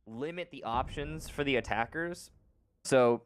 limit the options for the attackers. So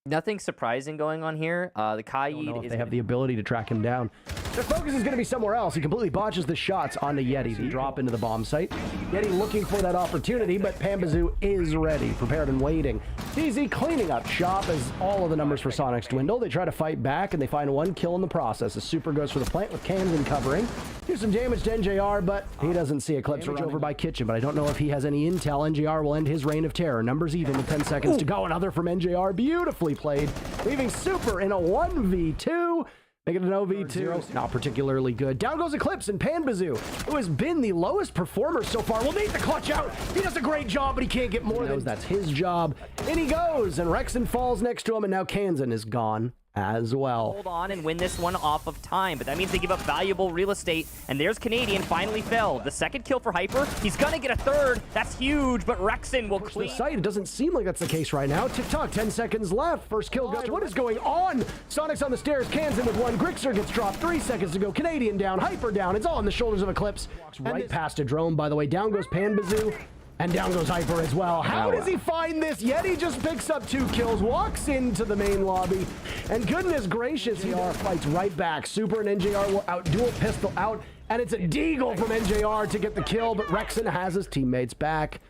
nothing surprising going on here. The Kaid they have the ability to track him down. Their focus is going to be somewhere else. He completely botches the shots onto Yeti. They drop into the bomb site. Yeti looking for that opportunity, but Pambazoo is ready, prepared and waiting. DZ cleaning up shop as all of the numbers for Sonic's dwindle. They try to fight back, and they find one kill in the process. The Super goes for the plant with Camden covering. Do some damage to NJR, but he doesn't see Eclipse over by Kitchen, but I don't know if he has any intel. NJR will end his reign of terror. Numbers even with 10 seconds to go. Another from NJR. Beautifully played. Leaving Super in a 1v2. Make it an OV2. Not particularly good. Down goes Eclipse and Pambazoo, who has been the lowest performer so far. Will need the clutch out. He does a great job, but he can't get more. He knows that's his job. In he goes, and Rexon falls next to him, and now Kansan is gone as well. Hold on and win this one off of time, but that means they give up valuable real estate, and there's Canadian finally fell. The second kill for Hyper. He's gonna get a third. That's huge, but Rexon will clean the site. It doesn't seem like that's the case right now. TikTok, 10 seconds left. First kill goes. What is going on? Sonic's on the stairs. Kansan with one. Grixer gets dropped. 3 seconds to go. Canadian down. Hyper down. It's all on the shoulders of Eclipse. Walks right past a drone, by the way. Down goes Pambazoo. And down goes Hyper as well. How does he find this? Yeti just picks up 2 kills, walks into the main lobby, and goodness gracious, NJR fights right back. Super and NJR will out-dual pistol out, and it's a deagle from NJR to get the kill, but Rexon has his teammates back.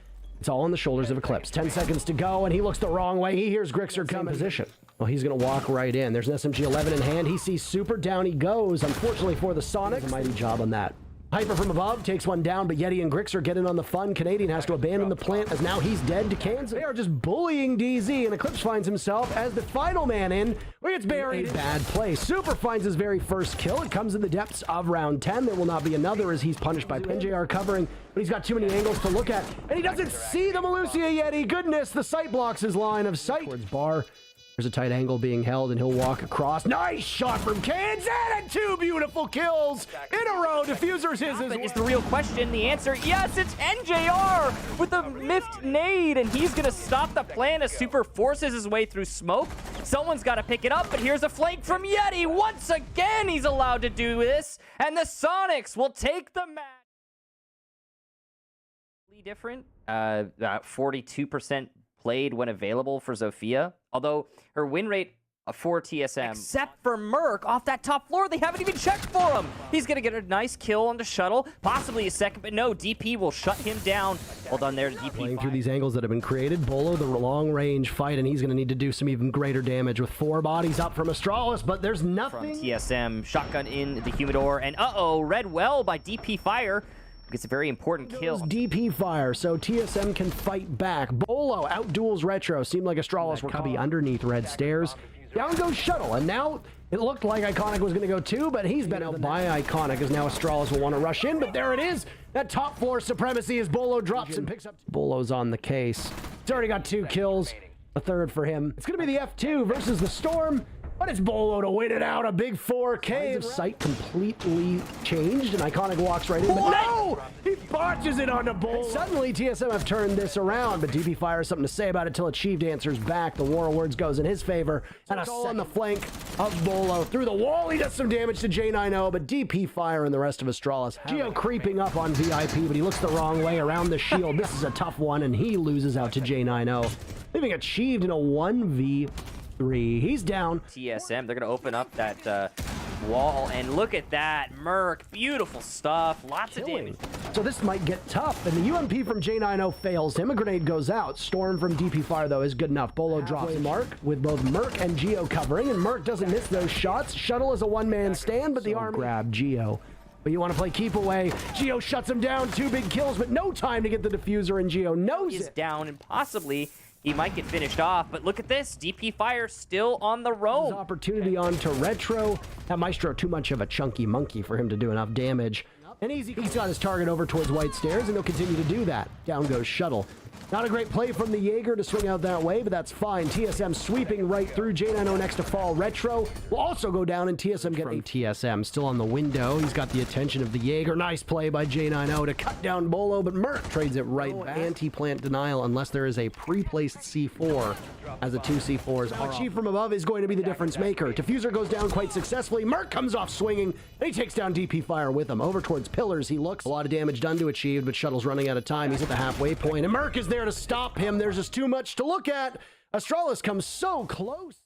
It's all on the shoulders of Eclipse. 10 seconds to go, and he looks the wrong way. He hears Grixer come in position. Well, he's going to walk right in. There's an SMG-11 in hand. He sees Super. Down he goes. Unfortunately for the Sonics, a mighty job on that. Hyper from above takes one down, but Yeti and Grixer get in on the fun. Canadian has to abandon the plant as now he's dead to Kansan. They are just bullying DZ, and Eclipse finds himself as the final man in, where it's buried. A bad play. Super finds his very first kill. It comes in the depths of round 10. There will not be another as he's punished by NJR covering, but he's got too many angles to look at, and he doesn't see the Malusia Yeti. Goodness, the sight blocks his line of sight. Towards bar. There's a tight angle being held, and he'll walk across. Nice shot from Kansan, and 2 beautiful kills in a row. Diffuser's his as well. Is the real question. The answer, yes, it's NJR with the miffed nade, and he's going to stop the plan as Super forces his way through smoke. Someone's got to pick it up, but here's a flank from Yeti. Once again, he's allowed to do this, and the Sonics will take the match. Different, 42% played when available for Zofia, although her win rate for TSM, except for Merc off that top floor, they haven't even checked for him. He's gonna get a nice kill on the shuttle, possibly a second, but no, DP will shut him down. Well done there to DP. Playing through these angles that have been created, Bolo the long range fight, and he's gonna need to do some even greater damage with 4 bodies up from Astralis, but there's nothing. From TSM, shotgun in the humidor, and read well by DP Fire. It's a very important kill. DP Fire, so TSM can fight back. Bolo out-duels Retro. Seemed like Astralis were cubby underneath red stairs. Down goes Shuttle, and now it looked like Iconic was going to go too, but he's been out by Iconic, as now Astralis will want to rush in, but there it is. That top floor supremacy as Bolo drops and picks up. Bolo's on the case. He's already got 2 kills, a third for him. It's going to be the F2 versus the Storm. But it's Bolo to win it out. A big 4K. The sight completely changed, and Iconic walks right in. But no! He botches it onto Bolo. Suddenly, TSM have turned this around, but DP Fire has something to say about it till Achieved answers back. The War of Words goes in his favor, and a on the flank of Bolo. Through the wall, he does some damage to J90, but DP Fire and the rest of Astralis. Geo creeping up on VIP, but he looks the wrong way around the shield. This is a tough one, and he loses out to J90, leaving Achieved in a 1v3. He's down. TSM, they're going to open up that wall, and look at that. Merc, beautiful stuff. Lots of damage. So this might get tough, and the UMP from J90 fails him. A grenade goes out. Storm from DP Fire, though, is good enough. Bolo drops Mark with both Merc and Geo covering, and Merc doesn't miss those shots. Shuttle is a one-man stand, but the arm grab Geo. But you want to play keep away. Geo shuts him down. 2 big kills, but no time to get the diffuser, and Geo knows He's it. Down, and possibly he might get finished off, but look at this. DP Fire still on the roam. His opportunity on to Retro. That Maestro, too much of a chunky monkey for him to do enough damage. And he's got his target over towards White Stairs, and he'll continue to do that. Down goes Shuttle. Not a great play from the Jaeger to swing out that way, but that's fine. TSM sweeping right through. J90 next to fall. Retro will also go down, and TSM get a TSM still on the window. He's got the attention of the Jaeger. Nice play by J90 to cut down Bolo, but Merc trades it right back. Anti-plant denial unless there is a pre-placed C4 as the 2C4s are Chief from above is going to be the difference maker. Diffuser goes down quite successfully. Merc comes off swinging, and he takes down DP Fire with him. Over towards pillars he looks. A lot of damage done to Achieved, but Shuttle's running out of time. He's at the halfway point, and Merc is there to stop him. There's just too much to look at. ASTRALIS comes so close.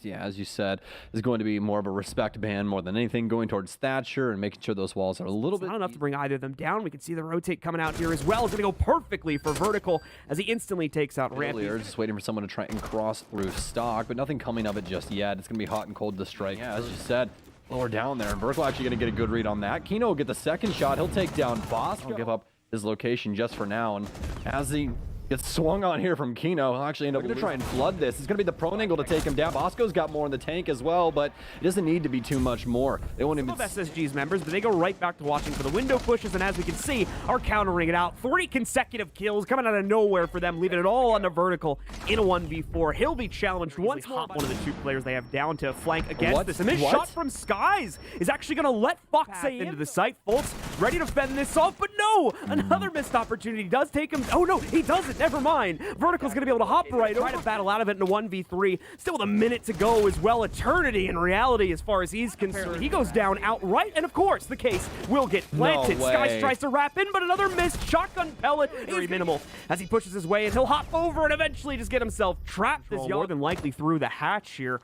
Yeah, as you said, is going to be more of a respect ban more than anything, going towards Thatcher and making sure those walls are a little bit... Not enough to bring either of them down. We can see the rotate coming out here as well. It's going to go perfectly for Vertical as he instantly takes out Rampy. Just waiting for someone to try and cross through stock, but nothing coming of it just yet. It's going to be hot and cold to strike. Yeah, as you said, lower down there, and Vertical actually going to get a good read on that. Kino will get the second shot. He'll take down Boss. He'll give up his location just for now, and as he gets swung on here from Kino, he'll actually end up going to try and flood this. It's going to be the prone angle to take him down. Bosco's got more in the tank as well, but it doesn't need to be too much more. They won't even... SSG's members, but they go right back to watching for the window pushes, and as we can see, are countering it out. 3 consecutive kills coming out of nowhere for them, leaving it all on the Vertical in a 1v4. He'll be challenged once more. One of the 2 players they have down to flank against this, and this shot from Skies is actually going to let Fox into the site. Fultz ready to fend this off, but no! Another missed opportunity does take him... Oh no, he doesn't, never mind. Vertical's going to be able to hop right over. Try to battle out of it in a 1v3. Still with a minute to go as well. Eternity in reality as far as he's concerned. He goes down outright, and of course, the case will get planted. No way. Skies tries to wrap in, but another missed shotgun pellet. Very minimal as he pushes his way, and he'll hop over and eventually just get himself trapped. More than likely through the hatch here.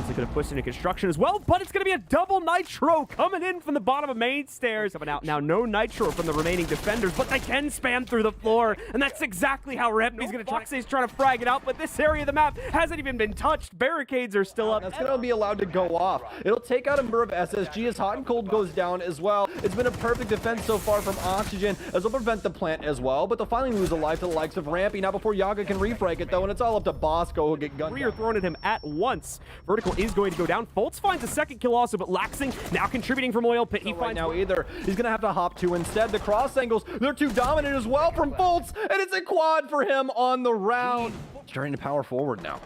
He's going to push into construction as well, but it's going to be a double nitro coming in from the bottom of main stairs. Coming out now, no nitro from the remaining defenders, but they can span through the floor, and that's exactly how Rampy's going to try. He's trying to frag it out, but this area of the map hasn't even been touched. Barricades are still up. That's going to be allowed to go off. It'll take out a member of SSG as Hot and Cold goes down as well. It's been a perfect defense so far from Oxygen, as will prevent the plant as well, but they'll finally lose a life to the likes of Rampy. Now before Yaga can refrag it though, and it's all up to Bosco who'll get gunned down. 3 are thrown at him at once. Vertical is going to go down. Fultz finds a second kill also, but Laxing now contributing from Oil Pit. He finds now either. He's going to have to hop 2 instead. The cross angles, they're too dominant as well from Fultz, and it's a quad for him on the round. Starting to power forward now.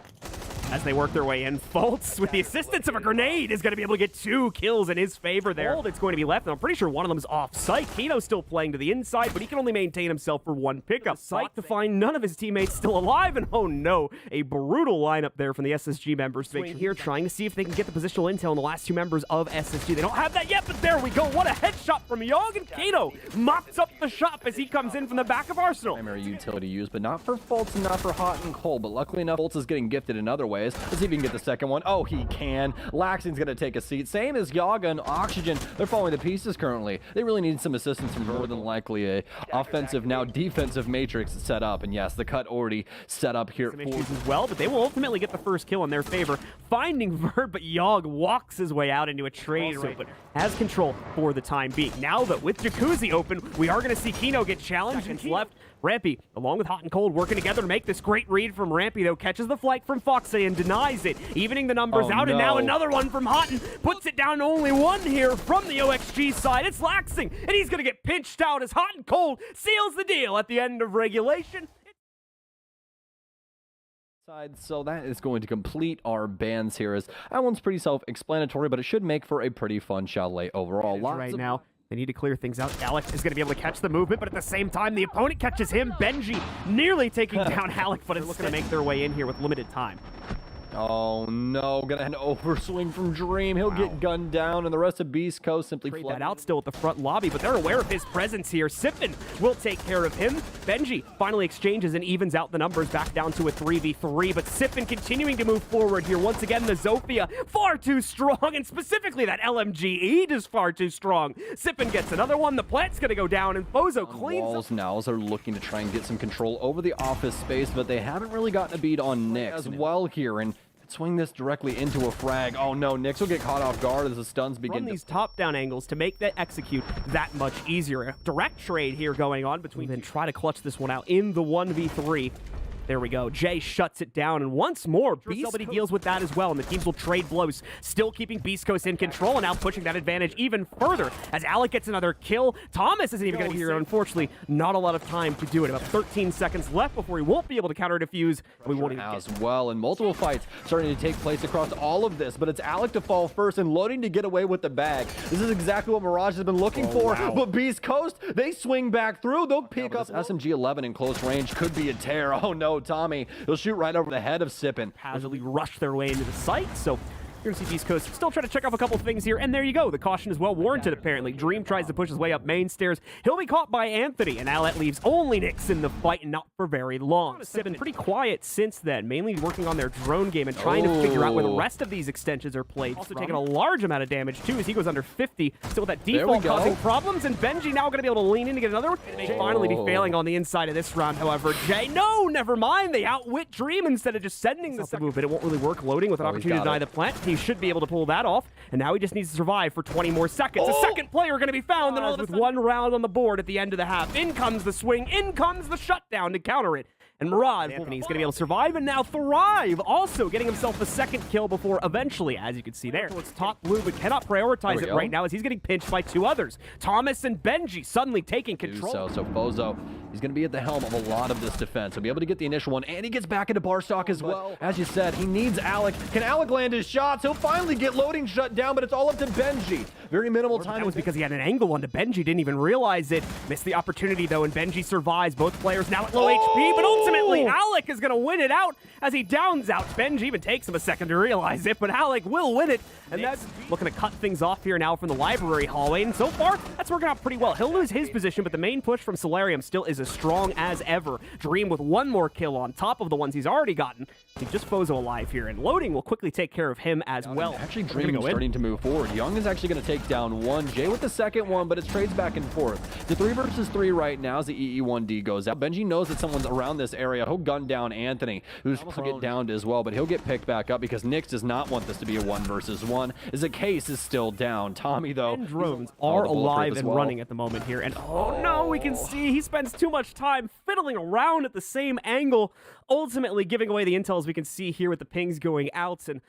As they work their way in, Fultz, with the assistance of a grenade, is going to be able to get 2 kills in his favor there. All that's going to be left, and I'm pretty sure one of them is off-site. Kino's still playing to the inside, but he can only maintain himself for 1 pickup. Site to find none of his teammates still alive, and oh no, a brutal lineup there from the SSG members. Swing here, trying to see if they can get the positional intel on the last 2 members of SSG. They don't have that yet, but there we go. What a headshot from Yog, and Kino mops up the shop as he comes in from the back of Arsenal. Primary utility used, but not for Fultz and not for Hot and Cold, but luckily enough, Fultz is getting gifted in other ways. Let's see if he can get the second one. Oh, he can. Laxing's going to take a seat. Same as Yaga and Oxygen. They're falling to pieces currently. They really need some assistance from more than likely a offensive, now defensive matrix set up. And yes, the cut already set up here. Some issues as well, but they will ultimately get the first kill in their favor. Finding Vert, but Yog walks his way out into a trade, but has control for the time being. Now that with Jacuzzi open, we are going to see Kino get challenged. Seconds left. Rampy, along with Hot and Cold, working together to make this great read from Rampy, though, catches the flank from Foxy and denies it, evening the numbers out, and now another one from Hotton puts it down to only 1 here from the OXG side. It's Laxing, and he's going to get pinched out as Hot and Cold seals the deal at the end of regulation. So that is going to complete our bans here. As that one's pretty self-explanatory, but it should make for a pretty fun chalet overall. Right now. They need to clear things out. Alec is going to be able to catch the movement, but at the same time, the opponent catches him. Benji nearly taking down Alec, but it's looking to make their way in here with limited time. Oh no, gonna have an overswing from Dream. He'll get gunned down, and the rest of Beast Coast simply trade that out still at the front lobby, but they're aware of his presence here. Sippin will take care of him. Benji finally exchanges and evens out the numbers back down to a 3v3, but Sippin continuing to move forward here. Once again, the Zofia far too strong, and specifically that LMG is far too strong. Sippin gets another one. The plant's gonna go down, and Bozo cleans walls now as they're looking to try and get some control over the office space, but they haven't really gotten a beat on Nick as well here, and swing this directly into a frag. Oh no, Nyx will get caught off guard as the stuns begin. Run these top-down angles to make that execute that much easier. A direct trade here going on between them. Try to clutch this one out in the 1v3. There we go. Jay shuts it down, and once more, Beast Coast deals with that as well, and the teams will trade blows, still keeping Beast Coast in control, and now pushing that advantage even further as Alec gets another kill. Thomas isn't even going to be here, unfortunately. Not a lot of time to do it. About 13 seconds left before he won't be able to counter defuse. We won't even as well, and multiple fights starting to take place across all of this, but it's Alec to fall first and loading to get away with the bag. This is exactly what Mirage has been looking for, but Beast Coast, they swing back through. They'll pick up SMG-11 in close range. Could be a tear. Oh no, go. Tommy, he'll shoot right over the head of Sippin. Casually rush their way into the site, so you're going to see East Coast still trying to check off a couple things here, and there you go. The caution is well warranted, apparently. Dream tries to push his way up main stairs. He'll be caught by Anthony, and Allet leaves only Nyx in the fight, and not for very long. They've been pretty quiet since then, mainly working on their drone game and trying to figure out where the rest of these extensions are played. Also taking a large amount of damage, too, as he goes under 50. Still with that default causing problems, and Benji now going to be able to lean in to get another one. It may finally be failing on the inside of this round, however. Jay, no, never mind. They outwit Dream instead of just sending the move, but it won't really work loading with an opportunity to deny the plant. He should be able to pull that off, and now he just needs to survive for 20 more seconds. A second player going to be found, and all with one round on the board at the end of the half. In comes the swing, in comes the shutdown to counter it. And Mirage, Anthony's going to be able to survive and now thrive, also getting himself a second kill before eventually, as you can see there. So it's top blue, but cannot prioritize it right now as he's getting pinched by two others. Thomas and Benji suddenly taking control. So Bozo, he's going to be at the helm of a lot of this defense. He'll be able to get the initial one, and he gets back into bar stock as well. As you said, he needs Alec. Can Alec land his shots? He'll finally get loading shut down, but it's all up to Benji. Very minimal time. That was because he had an angle onto Benji, didn't even realize it. Missed the opportunity, though, and Benji survives. Both players now at low HP, but ultimately, Alec is going to win it out as he downs out. Benji even takes him a second to realize it, but Alec will win it, and that's looking to cut things off here now from the library hallway, and so far, that's working out pretty well. He'll lose his position, but the main push from Solarium still is as strong as ever. Dream with one more kill on top of the ones he's already gotten. He's just Fozo alive here, and loading will quickly take care of him as well. Actually, Dream is starting to move forward. Young is actually going to take down one. Jay with the second one, but it's trades back and forth. The 3 versus 3 right now as the EE1D goes out. Benji knows that someone's around this area. He'll gun down Anthony, who's supposed to get downed as well, but he'll get picked back up because Nyx does not want this to be a 1 versus 1, as the case is still down. Tommy, though, and drones are alive and running at the moment here, and oh no, we can see he spends too much time fiddling around at the same angle, ultimately giving away the intel, as we can see here with the pings going out. And